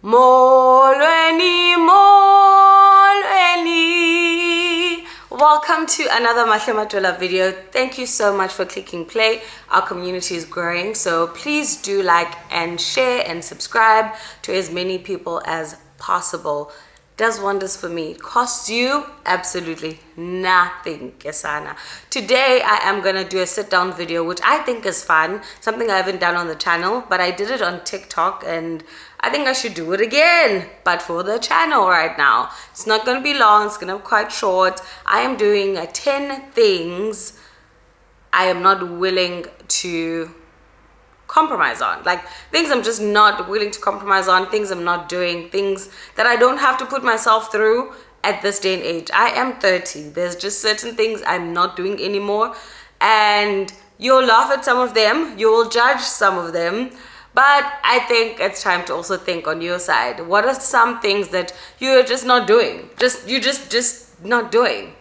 Molweni, molweni. Welcome to another Mahle Madola video. Thank you so much for clicking play. Our community is growing, so please do like and share and subscribe to as many people as possible. Does wonders for me. It costs you absolutely nothing, Kesana. Today I am gonna do a sit down video, which I think is fun, something I haven't done on the channel, but I did it on TikTok and I think I should do it again, but for the channel right now. It's not gonna be long, it's gonna be quite short. I am doing 10 things I am not willing to compromise on, like things I'm just not willing to compromise on, things I'm not doing, things that I don't have to put myself through at this day and age. I am 30. There's just certain things I'm not doing anymore, and you'll laugh at some of them, you'll judge some of them, but I think it's time to also think on your side. What are some things that you're just not doing, you're just not doing?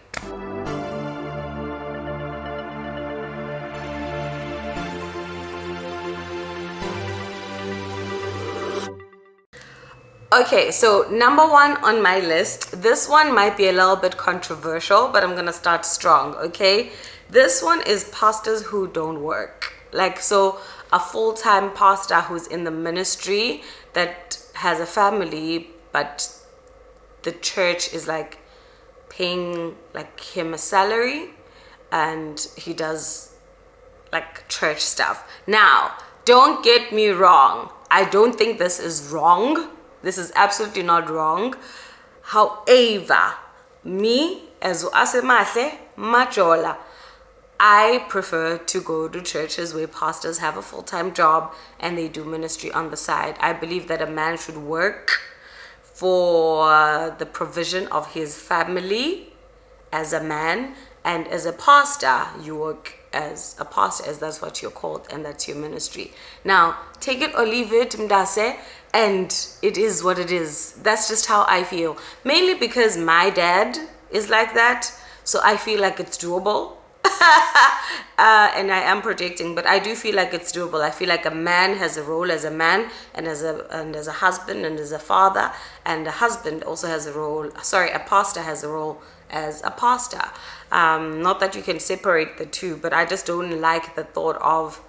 Okay, so number one on my list, this one might be a little bit controversial, but I'm gonna start strong, okay? This one is pastors who don't work. Like, so a full-time pastor who's in the ministry that has a family, but the church is like paying like him a salary and he does like church stuff. Now, don't get me wrong. I don't think this is wrong. This is absolutely not wrong. However, me as Asemahle Majola, I prefer to go to churches where pastors have a full-time job and they do ministry on the side. I believe that a man should work for the provision of his family as a man, and as a pastor, you work as a pastor, as that's what you're called, and that's your ministry. Now, take it or leave it, Mdase, and it is what it is. That's just how I feel. Mainly because my dad is like that, so I feel like it's doable. And I am projecting, but I do feel like it's doable. I feel like a man has a role as a man, and as a husband, and as a father, and a husband also has a role. Sorry, a pastor has a role as a pastor. Not that you can separate the two, but I just don't like the thought of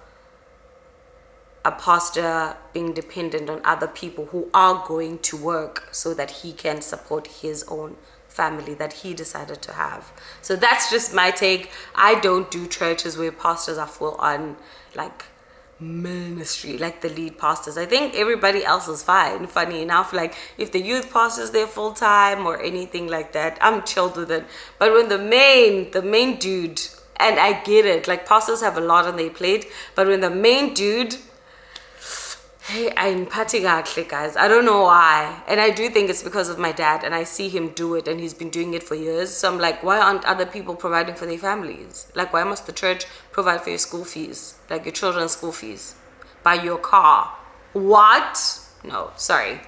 a pastor being dependent on other people who are going to work so that he can support his own family that he decided to have. So that's just my take. I don't do churches where pastors are full on like ministry, like the lead pastors. I think everybody else is fine. Funny enough, like if the youth pastors they're full time or anything like that, I'm chilled with it. But when the main dude, and I get it, like pastors have a lot on their plate, but when the main dude, hey, I'm partying actually, guys. I don't know why. And I do think it's because of my dad, and I see him do it, and he's been doing it for years. So I'm like, why aren't other people providing for their families? Like, why must the church provide for your school fees? Like your children's school fees? Buy your car? What? No, sorry.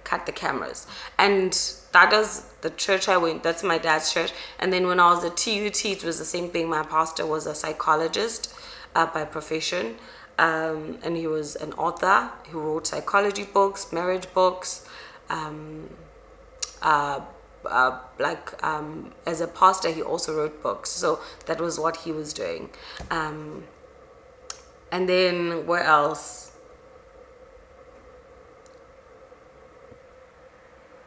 Cut the cameras. And that is the church I went. That's my dad's church. And then when I was at TUT, it was the same thing. My pastor was a psychologist by profession. And he was an author who wrote psychology books, marriage books. As a pastor, he also wrote books. So that was what he was doing. And then where else?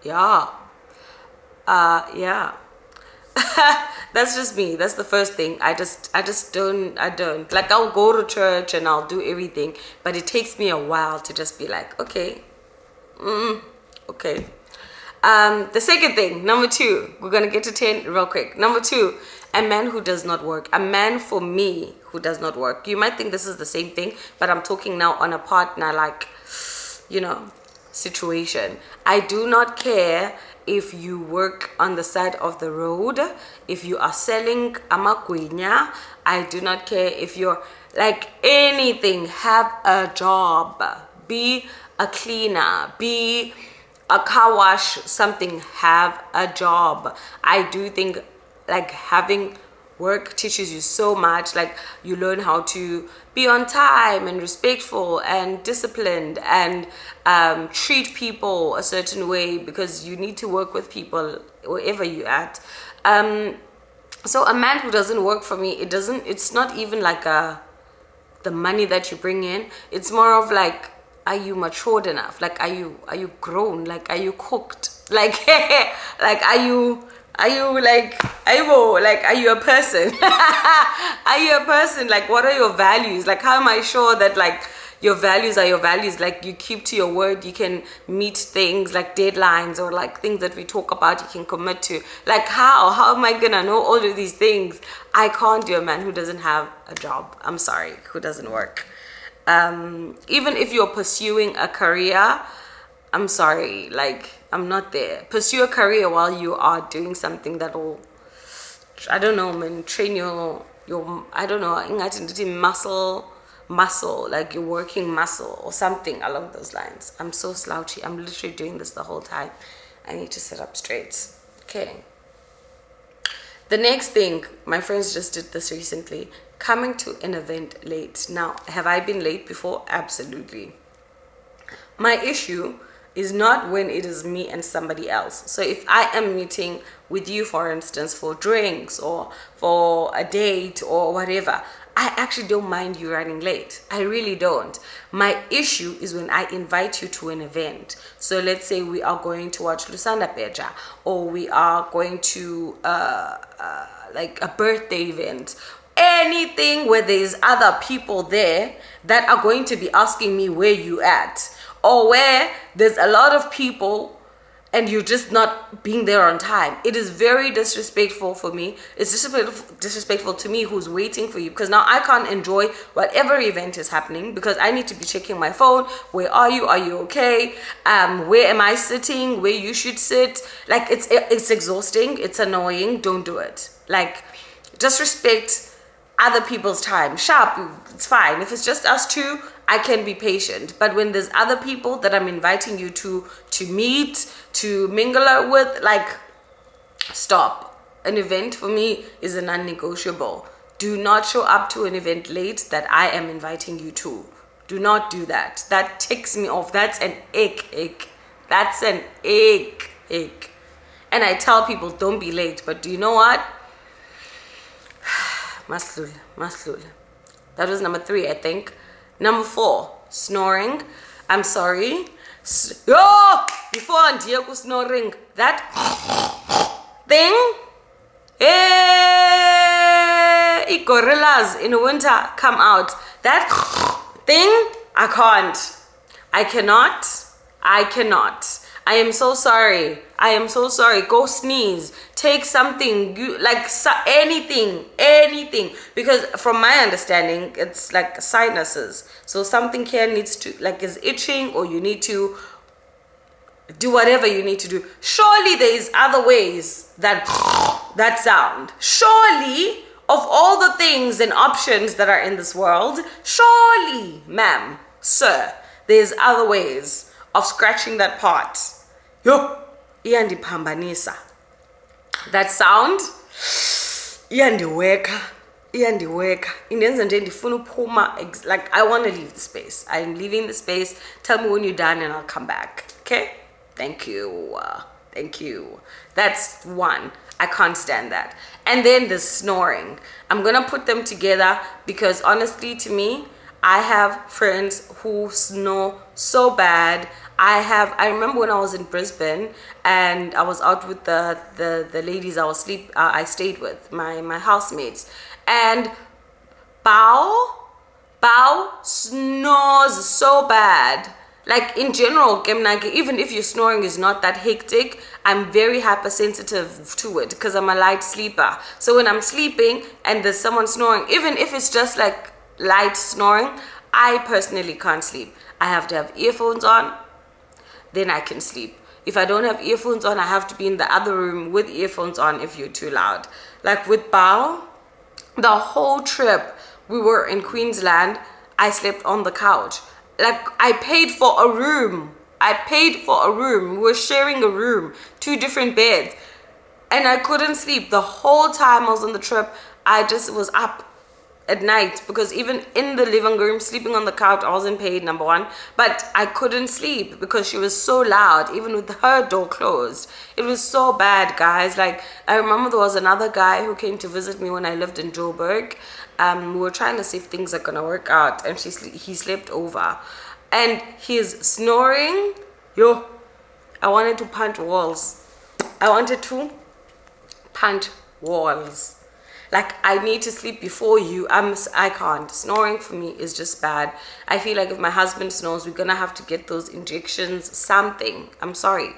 Yeah. That's just me. That's the first thing. I don't like, I'll go to church and I'll do everything, but it takes me a while to just be like, okay. Okay. The second thing, number 2, we're gonna get to 10 real quick. Number 2, a man who does not work. A man for me who does not work. You might think this is the same thing, but I'm talking now on a partner, like, situation. I do not care if you work on the side of the road, if you are selling amagwinya. I do not care if you're like anything. Have a job. Be a cleaner. Be a car wash, something. Have a job. I do think like having work teaches you so much. Like, you learn how to be on time and respectful and disciplined, and treat people a certain way, because you need to work with people wherever you're at. So a man who doesn't work for me, it's not even like the money that you bring in. It's more of like, are you matured enough? Like, are you grown? Like, are you cooked? Like, like, are you like, are you a person? Are you a person? Like, what are your values? Like, how am I sure that, like, your values are your values? Like, you keep to your word, you can meet things like deadlines, or like things that we talk about, you can commit to. Like, how am I gonna know all of these things? I can't do a man who doesn't have a job. I'm sorry, who doesn't work. Even if you're pursuing a career, I'm sorry, like, I'm not there. Pursue a career while you are doing something that will, I don't know, man, train your I don't know, muscle, like you're working muscle or something along those lines. I'm so slouchy. I'm literally doing this the whole time. I need to sit up straight. Okay. The next thing, my friends just did this recently, coming to an event late. Now, have I been late before? Absolutely. My issue is not when it is me and somebody else. So if I am meeting with you, for instance, for drinks or for a date or whatever, I actually don't mind you running late. I really don't. My issue is when I invite you to an event. So let's say we are going to watch Lusanda Peja, or we are going to like a birthday event. Anything where there's other people there that are going to be asking me where you at, or where there's a lot of people and you're just not being there on time. It is very disrespectful for me. It's disrespectful to me who's waiting for you, because now I can't enjoy whatever event is happening because I need to be checking my phone. Where are you? Are you okay? Where am I sitting? Where you should sit? Like, it's exhausting. It's annoying. Don't do it. Like, just respect other people's time. Sharp, it's fine. If it's just us two, I can be patient. But when there's other people that I'm inviting you to meet, to mingle with, like, stop. An event for me is a non-negotiable. Do not show up to an event late that I am inviting you to. Do not do that. That ticks me off. That's an ick. That's an ick. And I tell people, don't be late. But do you know what? Maslul. That was number 3, I think. Number 4, snoring. I'm sorry. Before Diego snoring, that thing, gorillas in winter come out. That thing, I can't. I cannot. I am so sorry. Go sneeze. Take something, anything. Because from my understanding, it's like sinuses. So something here needs to, like, is itching, or you need to do whatever you need to do. Surely there is other ways that sound. Surely, of all the things and options that are in this world, surely, ma'am, sir, there's other ways of scratching that part. Yo, iyandiphambanisa. That sound, iyandiweka. Indenza nje ndifuna uphuma, like, I want to leave the space. I'm leaving the space. Tell me when you're done and I'll come back. Okay? Thank you. That's 1. I can't stand that. And then the snoring. I'm going to put them together because honestly, to me, I have friends who snore so bad. I remember when I was in Brisbane and I was out with the ladies I stayed with, my housemates, and Bao snores so bad. Like, in general, even if your snoring is not that hectic, I'm very hypersensitive to it because I'm a light sleeper. So when I'm sleeping and there's someone snoring, even if it's just like light snoring, I personally can't sleep. I have to have earphones on, then I can sleep. If I don't have earphones on, I have to be in the other room with earphones on if you're too loud. Like with Bao, the whole trip we were in Queensland, I slept on the couch. Like, I paid for a room. We were sharing a room, 2 different beds. And I couldn't sleep. The whole time I was on the trip, I just was up at night, because even in the living room, sleeping on the couch, I wasn't paid, number one, but I couldn't sleep because she was so loud, even with her door closed. It was so bad, guys. Like, I remember there was another guy who came to visit me when I lived in Joburg. We were trying to see if things are gonna work out, and he slept over, and he's snoring. Yo, I wanted to punch walls. I wanted to punch walls. Like, I need to sleep before you. I can't. Snoring for me is just bad. I feel like if my husband snores, we're gonna have to get those injections, something. I'm sorry.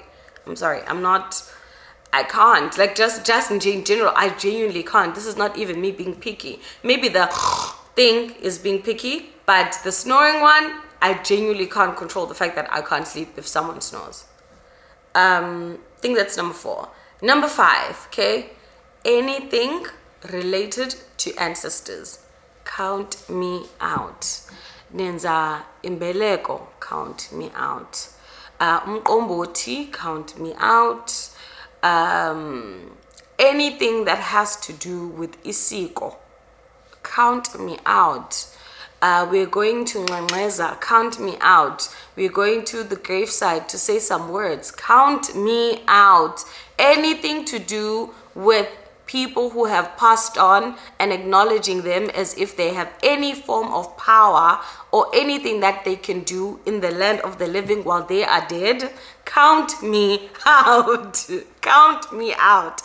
I can't. Like, just in general, I genuinely can't. This is not even me being picky. Maybe the thing is being picky, but the snoring one, I genuinely can't control the fact that I can't sleep if someone snores. I think that's number 4. Number 5, okay? Anything related to ancestors, count me out. Nenza imbeleko, count me out. Umqombothi, count me out. Anything that has to do with isiko, count me out. We're going to Nganeza, count me out. We're going to the graveside to say some words, count me out. Anything to do with people who have passed on and acknowledging them as if they have any form of power or anything that they can do in the land of the living while they are dead, count me out. Count me out.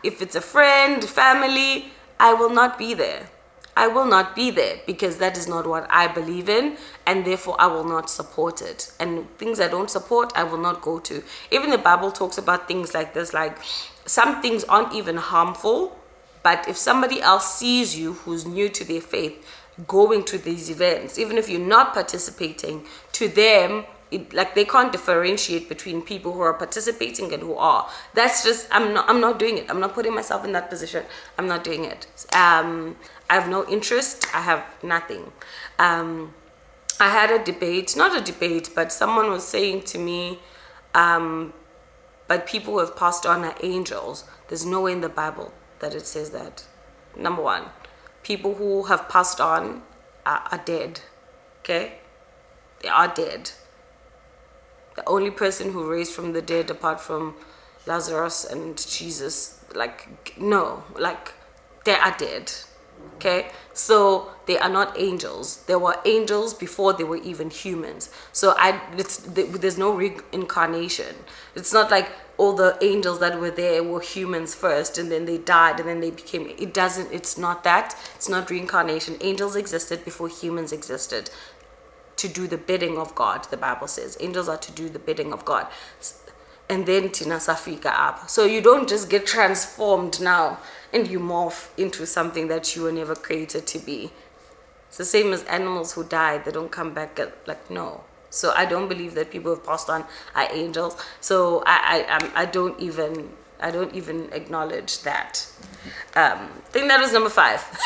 If it's a friend, family, I will not be there. I will not be there, because that is not what I believe in, and therefore I will not support it. And things I don't support, I will not go to. Even the Bible talks about things like this, like some things aren't even harmful, but if somebody else sees you who's new to their faith going to these events, even if you're not participating, to them, like, they can't differentiate between people who are participating and who are. That's just, I'm not doing it. I'm not putting myself in that position. I'm not doing it. I have no interest. I have nothing. I had a debate, not a debate, but someone was saying to me, but people who have passed on are angels. There's no way in the Bible that it says that. Number 1, people who have passed on are dead. Okay? They are dead. The only person who raised from the dead, apart from Lazarus and Jesus, like, no, like, they are dead. Okay, so they are not angels. There were angels before they were even humans. So there's no reincarnation. It's not like all the angels that were there were humans first and then they died and then they became, it's not that. It's not reincarnation. Angels existed before humans existed, to do the bidding of God. The Bible says angels are to do the bidding of God, and then tina safika up. So you don't just get transformed now and you morph into something that you were never created to be. It's the same as animals who die. They don't come back like, no. So I don't believe that people who have passed on are angels. So I don't even acknowledge that. I think that was number 5.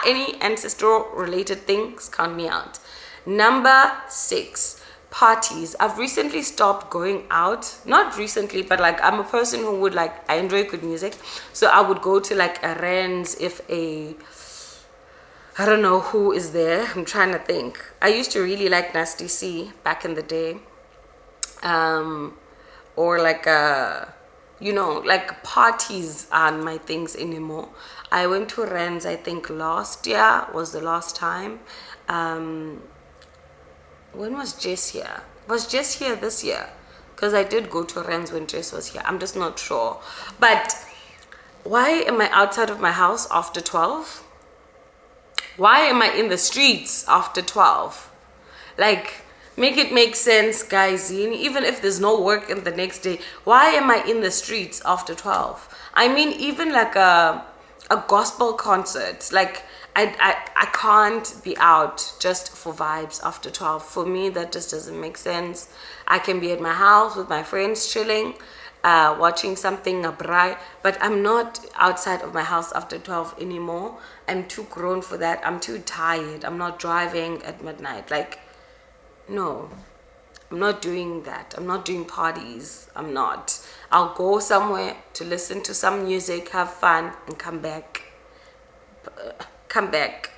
Any ancestral related things, count me out. Number 6, parties. I've recently stopped going out. Not recently, but like, I'm a person who would, like, I enjoy good music. So I would go to like a Rens if I don't know who is there. I'm trying to think. I used to really like Nasty C back in the day. Or like like parties aren't my things anymore. I went to Rens, I think last year was the last time. When was Jess here? Was Jess here this year? Because I did go to Rens when Jess was here. I'm just not sure. But why am I outside of my house after 12? Why am I in the streets after 12? Like, make it make sense, guys. Even if there's no work in the next day, why am I in the streets after 12? I mean, even like a gospel concert, like, I can't be out just for vibes after 12. For me, that just doesn't make sense. I can be at my house with my friends chilling, watching something, a braai, but I'm not outside of my house after 12 anymore. I'm too grown for that. I'm too tired. I'm not driving at midnight. Like, no, I'm not doing that. I'm not doing parties. I'm not. I'll go somewhere to listen to some music, have fun, and come back. come back.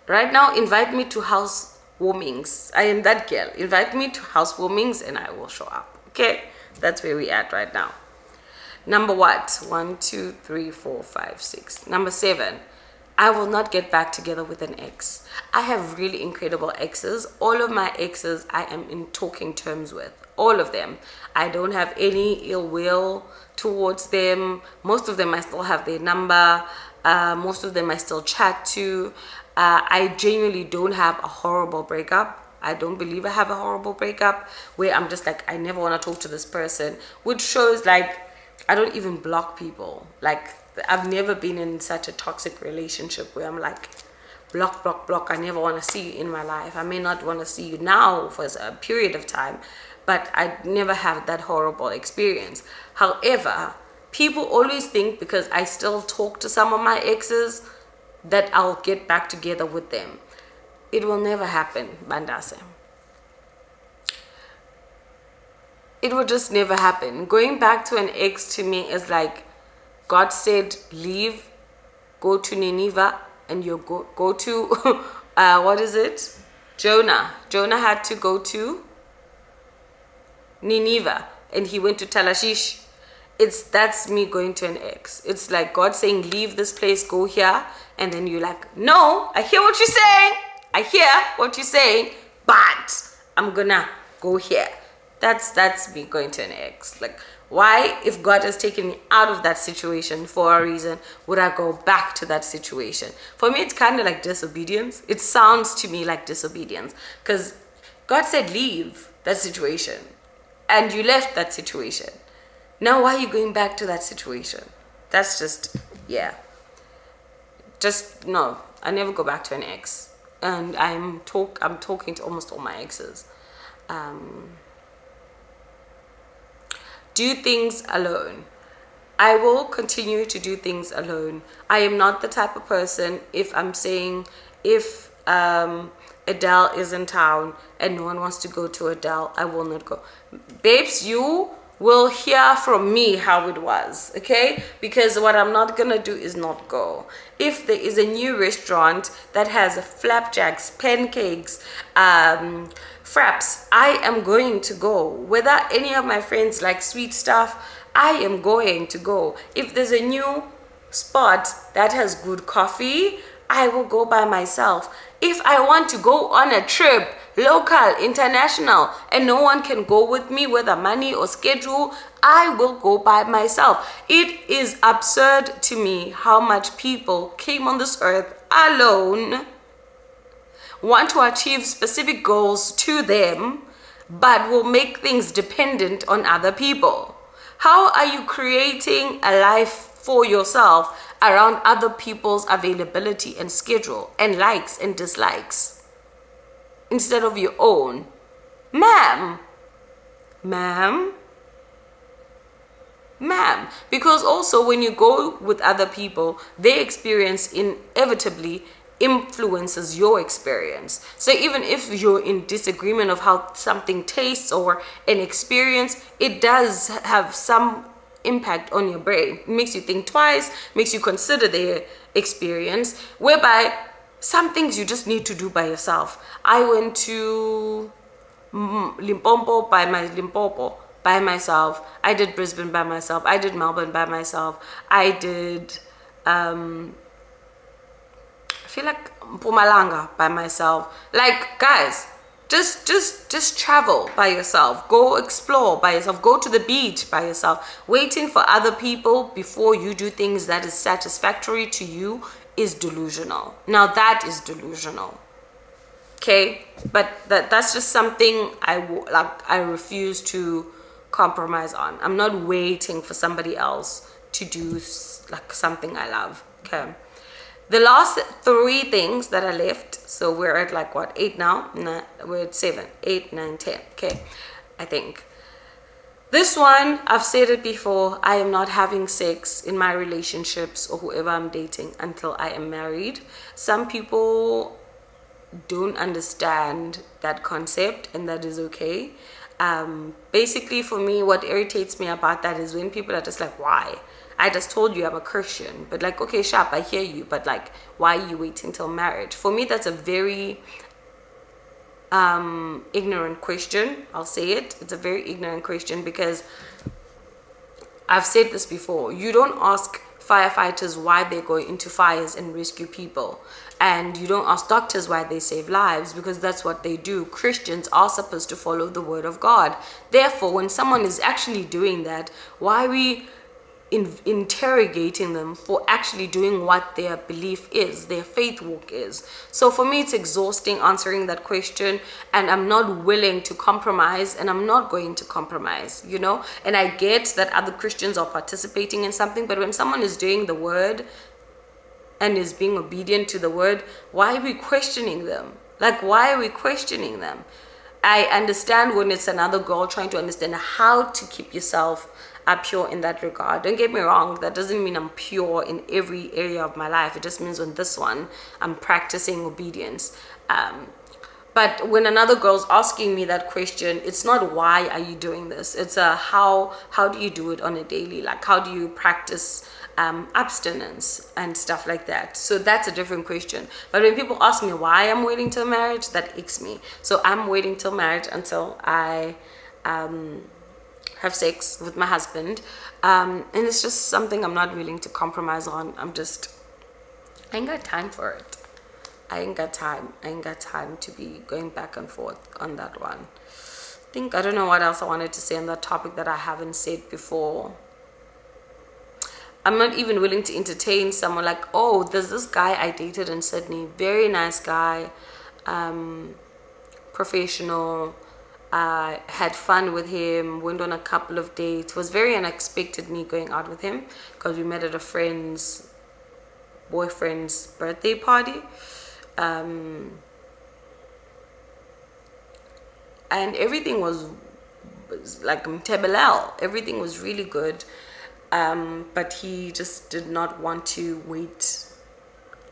Right now, invite me to house warmings. I am that girl. Invite me to house warmings and I will show up. Okay, that's where we at right now. Number what? 1, 2, 3, 4, 5, 6. Number 7. I will not get back together with an ex. I have really incredible exes. All of my exes I am in talking terms with. All of them. I don't have any ill will towards them. Most of them I still have their number. Most of them I still chat to. I genuinely don't have a horrible breakup. I don't believe I have a horrible breakup where I'm just like, I never want to talk to this person, which shows like I don't even block people. Like, I've never been in such a toxic relationship where I'm like, block, block, block. I never want to see you in my life. I may not want to see you now for a period of time, but I never have that horrible experience. However, people always think because I still talk to some of my exes that I'll get back together with them. It will never happen, Bandase. It will just never happen. Going back to an ex to me is like, God said, leave, go to Nineveh, and you go to, what is it? Jonah. Jonah had to go to Nineveh, and he went to Talashish. That's me going to an ex. It's like God saying, leave this place, go here, and then you're like, no, I hear what you're saying. I hear what you're saying, but I'm gonna go here. That's me going to an ex. Like, why, if God has taken me out of that situation for a reason, would I go back to that situation? For me, it's kind of like disobedience. It sounds to me like disobedience because God said leave that situation and you left that situation. Now, why are you going back to that situation? That's just, yeah. Just, no, I never go back to an ex. And I'm talking to almost all my exes. Do things alone. I will continue to do things alone. I am not the type of person, if Adele is in town and no one wants to go to Adele, I will not go. Babes, you will hear from me how it was, okay? Because what I'm not gonna do is not go. If there is a new restaurant that has flapjacks, pancakes, fraps, I am going to go. Whether any of my friends like sweet stuff, I am going to go. If there's a new spot that has good coffee, I will go by myself. If I want to go on a trip, local, international, and no one can go with me, whether money or schedule, I will go by myself. It is absurd to me how much people came on this earth alone, want to achieve specific goals to them, but will make things dependent on other people. How are you creating a life for yourself around other people's availability and schedule and likes and dislikes instead of your own? Ma'am. Because also when you go with other people, their experience inevitably influences your experience. So even if you're in disagreement of how something tastes or an experience, it does have some impact on your brain. It makes you think twice, makes you consider their experience, whereby some things you just need to do by yourself. I went to Limpopo by myself. I did Brisbane by myself. I did Melbourne by myself. I did I feel like Mpumalanga by myself. Like, guys, just travel by yourself. Go explore by yourself. Go to the beach by yourself. Waiting for other people before you do things that is satisfactory to you is delusional. Now that is delusional. Okay, but that's just something I refuse to compromise on. I'm not waiting for somebody else to do like something I love. Okay. The last 3 things that are left, so we're at like what, 8 now? No, we're at 7, 8, 9, 10. Okay, I think. This one, I've said it before, I am not having sex in my relationships or whoever I'm dating until I am married. Some people don't understand that concept, and that is okay. Basically for me, what irritates me about that is when people are just like, why? I just told you I'm a Christian. But like, okay, sharp, I hear you, but like, why are you waiting till marriage? For me, that's a very ignorant question. I'll say it. It's a very ignorant question, because I've said this before. You don't ask firefighters why they go into fires and rescue people. And you don't ask doctors why they save lives, because that's what they do. Christians are supposed to follow the word of God. Therefore, when someone is actually doing that, why are we interrogating them for actually doing what their belief is, their faith walk is? So for me, it's exhausting answering that question, and I'm not willing to compromise, and I'm not going to compromise, you know. And I get that other Christians are participating in something, but when someone is doing the word and is being obedient to the word, why are we questioning them? Like, why are we questioning them? I understand when it's another girl trying to understand how to keep yourself pure in that regard. Don't get me wrong, that doesn't mean I'm pure in every area of my life. It just means on this one, I'm practicing obedience. But when another girl's asking me that question, it's not why are you doing this? It's a how do you do it on a daily? Like, how do you practice abstinence and stuff like that? So that's a different question. But when people ask me why I'm waiting till marriage, that icks me. So I'm waiting till marriage until I have sex with my husband, and it's just something I'm not willing to compromise on. I ain't got time for it. I ain't got time to be going back and forth on that one. I don't know what else I wanted to say on that topic that I haven't said before. I'm not even willing to entertain someone like, oh, there's this guy I dated in Sydney, very nice guy, professional. I had fun with him, went on a couple of dates. It was very unexpected me going out with him, because we met at a friend's boyfriend's birthday party. And everything was like mtebelel. Everything was really good. But he just did not want to wait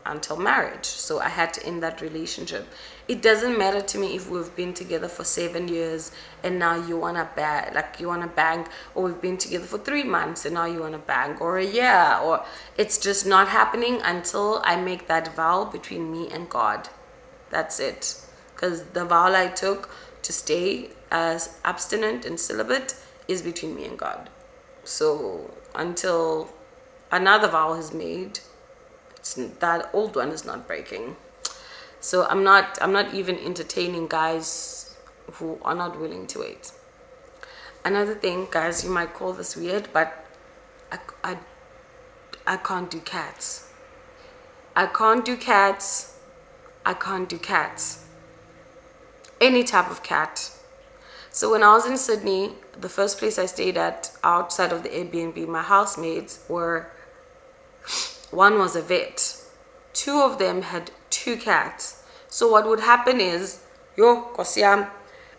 until marriage, so I had to end that relationship. It doesn't matter to me if we've been together for 7 years and now you wanna bang, or we've been together for 3 months and now you wanna bang, or a year, or it's just not happening until I make that vow between me and God. That's it. Because the vow I took to stay as abstinent and celibate is between me and God. So until another vow is made, that old one is not breaking. So I'm not even entertaining guys who are not willing to wait. Another thing, guys, you might call this weird, but I can't do cats. I can't do cats. Any type of cat. So when I was in Sydney, the first place I stayed at outside of the Airbnb, my housemates were, one was a vet. 2 of them had 2 cats. So what would happen is,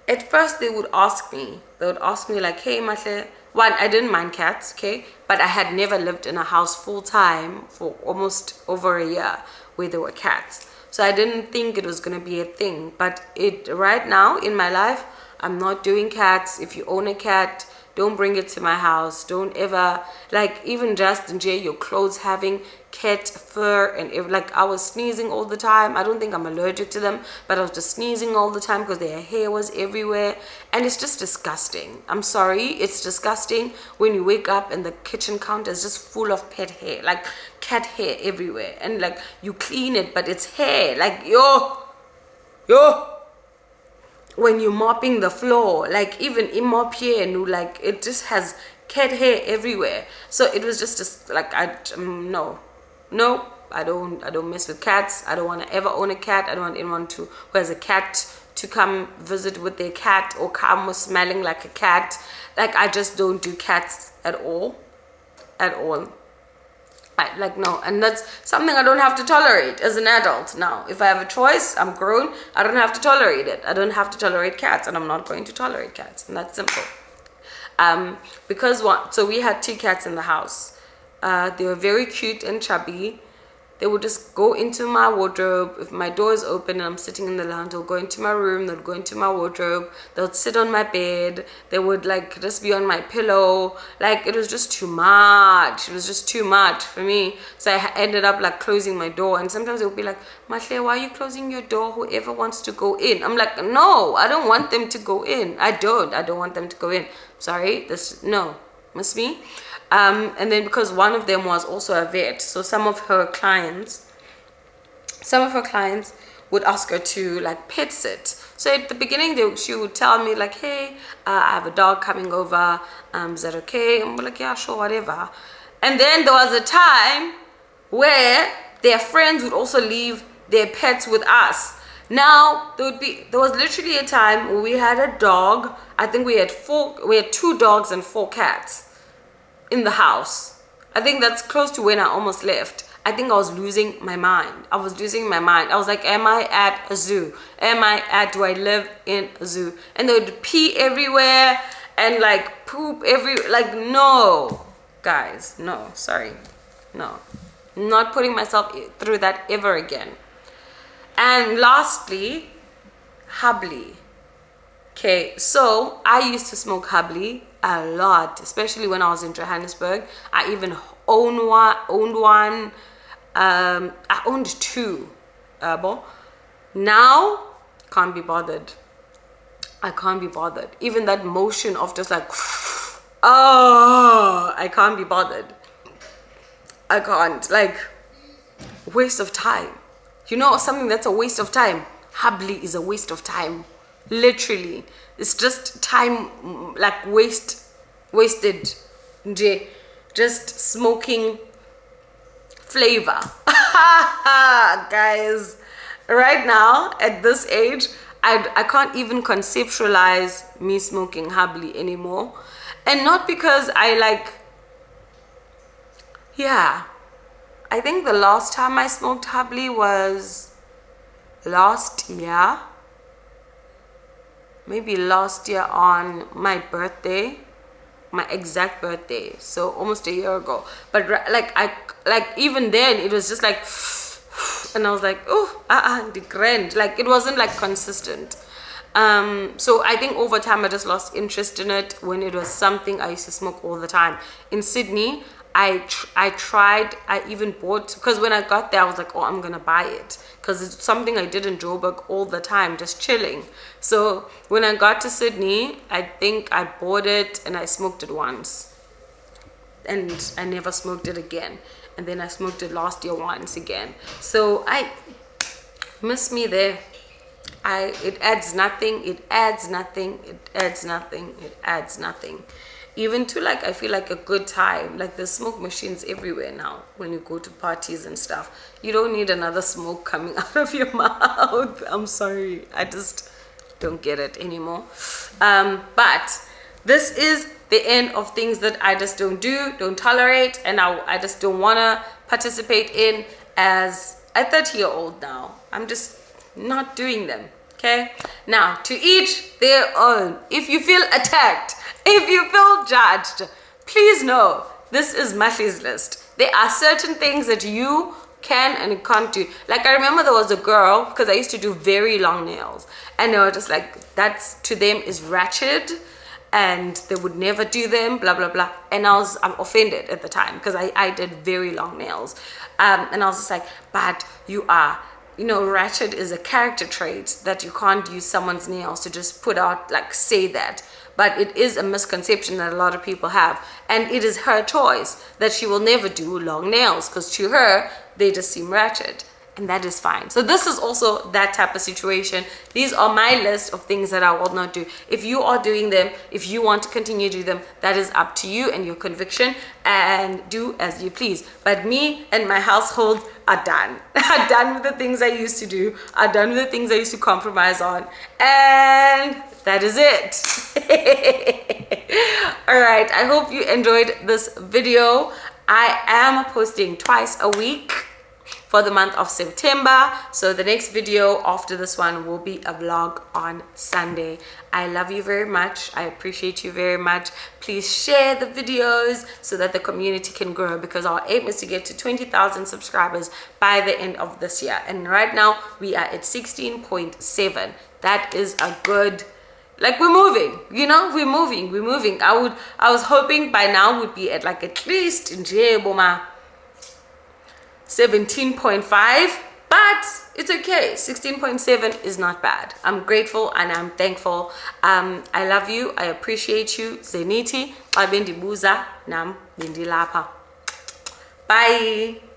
at first they would ask me like, hey Mahle, one, I didn't mind cats, okay? But I had never lived in a house full time for almost over a year where there were cats. So I didn't think it was gonna be a thing. But right now in my life, I'm not doing cats. If you own a cat, don't bring it to my house. Don't ever, like, even just enjoy your clothes having cat fur, and like, I was sneezing all the time. I don't think I'm allergic to them, but I was just sneezing all the time because their hair was everywhere, and it's just disgusting. I'm sorry, it's disgusting when you wake up and the kitchen counter is just full of pet hair, like cat hair everywhere, and like you clean it but it's hair, like yo when you're mopping the floor, like even in mop here, and like it just has cat hair everywhere. So it was just like, no, I don't mess with cats. I don't want to ever own a cat. I don't want anyone who has a cat to come visit with their cat or come smelling like a cat. Like, I just don't do cats at all. No, and that's something I don't have to tolerate as an adult now. If I have a choice, I'm grown, I don't have to tolerate it. I don't have to tolerate cats, and I'm not going to tolerate cats, and that's simple. So we had 2 cats in the house. They were very cute and chubby. they would just go into my wardrobe. If my door is open and I'm sitting in the lounge, they'll go into my room, they'll go into my wardrobe, they'll sit on my bed, they would like just be on my pillow. Like, it was just too much. It was just too much for me. So I ended up like closing my door, and sometimes they would be like, Mahle, why are you closing your door? Whoever wants to go in. I'm like, no, I don't want them to go in. I don't want them to go in. Sorry, no, miss me. And then because one of them was also a vet, so some of her clients would ask her to like pet sit. So at the beginning, she would tell me like, hey, I have a dog coming over. Is that okay? I'm like, yeah, sure, whatever. And then there was a time where their friends would also leave their pets with us. Now there was literally a time where we had a dog. I think we had 2 dogs and 4 cats in the house. I think that's close to when I almost left. I think I was losing my mind. I was like, am I at a zoo? Do I live in a zoo? And they would pee everywhere and like poop like, no, guys, no, sorry, no. I'm not putting myself through that ever again. And lastly, Habli. Okay, so I used to smoke Habli a lot, especially when I was in Johannesburg. I even owned one. I owned 2. Now, can't be bothered. I can't be bothered. Even that motion of just like, oh, I can't be bothered. I can't. Like, waste of time. You know something that's a waste of time? Habli is a waste of time. Literally. It's just time, like wasted. Just smoking flavor. Guys, right now, at this age, I can't even conceptualize me smoking Habli anymore. And not because I think the last time I smoked Habli was last year. Maybe last year on my birthday, my exact birthday, so almost a year ago. But even then it was just like, and I was like, oh, degrand. Like, it wasn't like consistent. So I think over time I just lost interest in it when it was something I used to smoke all the time. In Sydney, I even bought, because when I got there I was like, oh, I'm gonna buy it, because it's something I did in Joburg all the time, just chilling. So when I got to Sydney, I think I bought it and I smoked it once, and I never smoked it again. And then I smoked it last year once again. So I miss me there. It adds nothing, it adds nothing, it adds nothing, it adds nothing. Even to like, I feel like a good time. Like, there's smoke machines everywhere now when you go to parties and stuff. You don't need another smoke coming out of your mouth. I'm sorry, I just don't get it anymore. But this is the end of things that I just don't tolerate, and I just don't want to participate in as a 30-year-old now. I'm just not doing them. Okay, now to each their own. If you feel attacked, if you feel judged, please know this is Mahle's list. There are certain things that you can and can't do. Like, I remember there was a girl, because I used to do very long nails, and they were just like, that's, to them, is ratchet, and they would never do them, blah blah blah. And I'm offended at the time, because I did very long nails, and I was just like, but you are, ratchet is a character trait that you can't use someone's nails to just put out, like, say that. But it is a misconception that a lot of people have, and it is her choice that she will never do long nails, because to her they just seem ratchet, and that is fine. So this is also that type of situation. These are my list of things that I will not do. If you are doing them, if you want to continue to do them, that is up to you and your conviction, and do as you please. But me and my household are done. Are done with the things I used to do, are done with the things I used to compromise on, and that is it. All right, I hope you enjoyed this video. I am posting twice a week for the month of September. So the next video after this one will be a vlog on Sunday. I love you very much. I appreciate you very much. Please share the videos so that the community can grow, because our aim is to get to 20,000 subscribers by the end of this year. And right now we are at 16.7. That is a good, like, we're moving, you know, we're moving. I was hoping by now would be at like at least in 17.5, but it's okay. 16.7 is not bad. I'm grateful and I'm thankful. I love you. I appreciate you. Zeniti, abendibuza nam bendilapa. Bye.